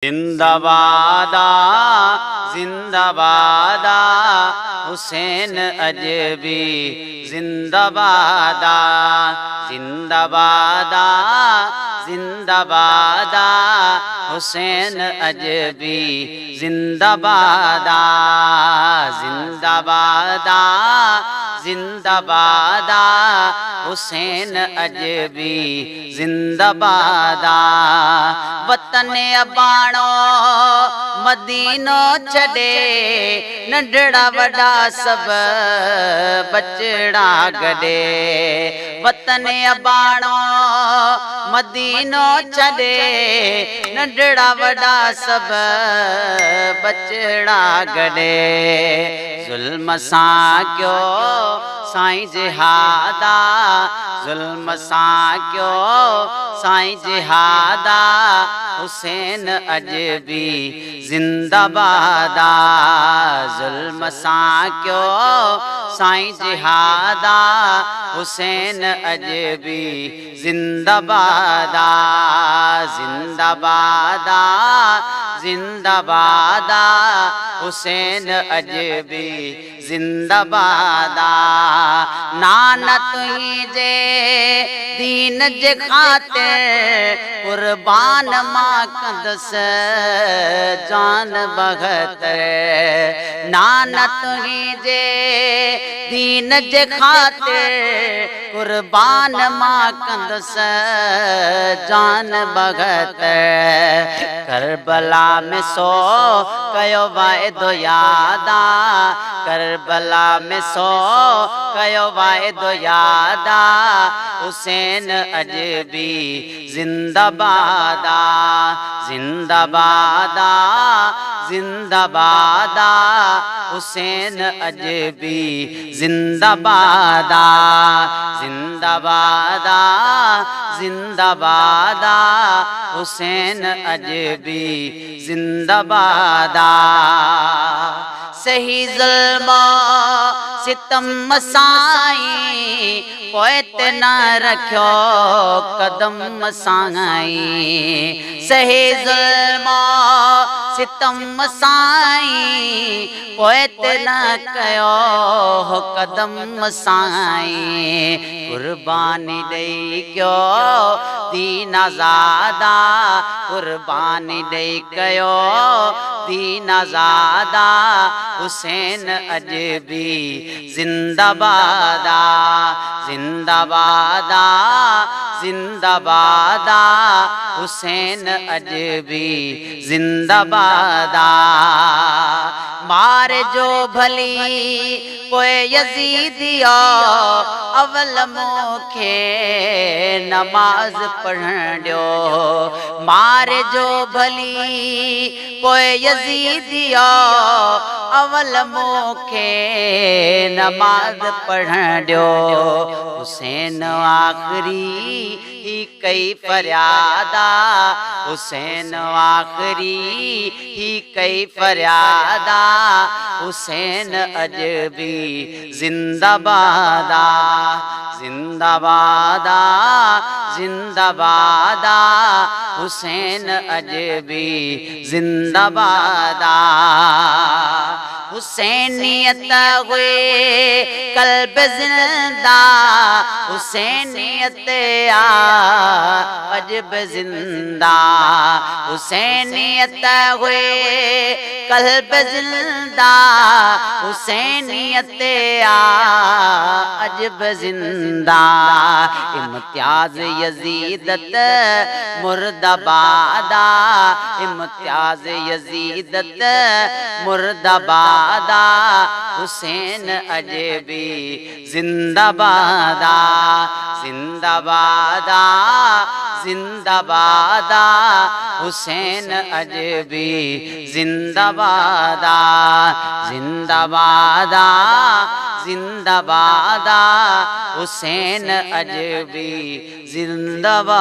जिंदाबादा जिंदाबादा हुसैन अजबी जिंदाबादा जिंदाबादा जिंदाबादा हुसैन अजबी जिंदाबादा जिंदाबादा जिंदाबादा हुसैन अजबी जिंदाबादा वतन अबाणो मदीनो छड़े नंढड़ा वड़ा सब बचड़ा गडे वतन अबाणो मदीनो छड़े नंढड़ा वड़ा सब बचड़ा गडे जुल्म सां क्यों साईं जिहादा जुल्म सां क्यों साईं जिहादा हुसैन अजबी जिंदाबादा जुल्म सां क्यों साईं जिहादा हुसैन अजबी जिंदाबादा जिंदाबादा जिंदाबादा हुसैन अजबी जिंदाबादा नाना तुही जे दीन जे खातिर कुर्बान मां कंदस जान बहतर नाना तुही जे दीन जे खातिर कुर्बान मां कंदस जान बहतर करबला में सो कयो वाइदो यादा करबला में सो कयो वाइदो यादा हुसैन अजबी जिंदाबादा जिंदाबादा जिंदाबादा हुसैन अजबी जिंदाबादा जिंदाबादा जिंदाबादा हुसैन अजबी जिंदाबादा सही जुल्म सितम साईं पोइत न रखियो कदम साईं सही जुल्म सितम साईं पोइत न कयो कदम साईं कुर्बानी ॾेई कयो दीन आज़ादा कुर्बानी ॾेई कयो दीन आज़ादा हुसैन अजबी जिंदाबादा जिंदाबादा जिंदाबादा हुसैन अजबी जिंदाबादा मार जो भली पोए यजीदिया अवल मोखे नमाज पढ़ण ॾियो मार जो भली पोए यजीदिया अवल मोखे नमाज पढ़ण ॾियो हुसैन आखिरी ही कई फरियादा हुसैन आखिरी ही कई फरियादा हुसैन अजबी जिंदाबादा जिंदाबादा जिंदाबादा हुसैन अजबी जिंदाबादा हुसैनियत हुए कल्ब जिंदा हुसैनियत अजब जिंदा हुसैनियत हुए कल्ब जिंदा हुसैनियत अजब जिंदा इम्तियाज यजीदत मुर्दाबादा इम्तियाज यजीदत मुर्दाबादा हुसैन अजबी जिंदाबादा जिंदाबादा जिंदाबादा हुसैन अजबी जिंदाबादा जिंदाबादा जिंदाबादा हुसैन अजबी जिंदाबाद।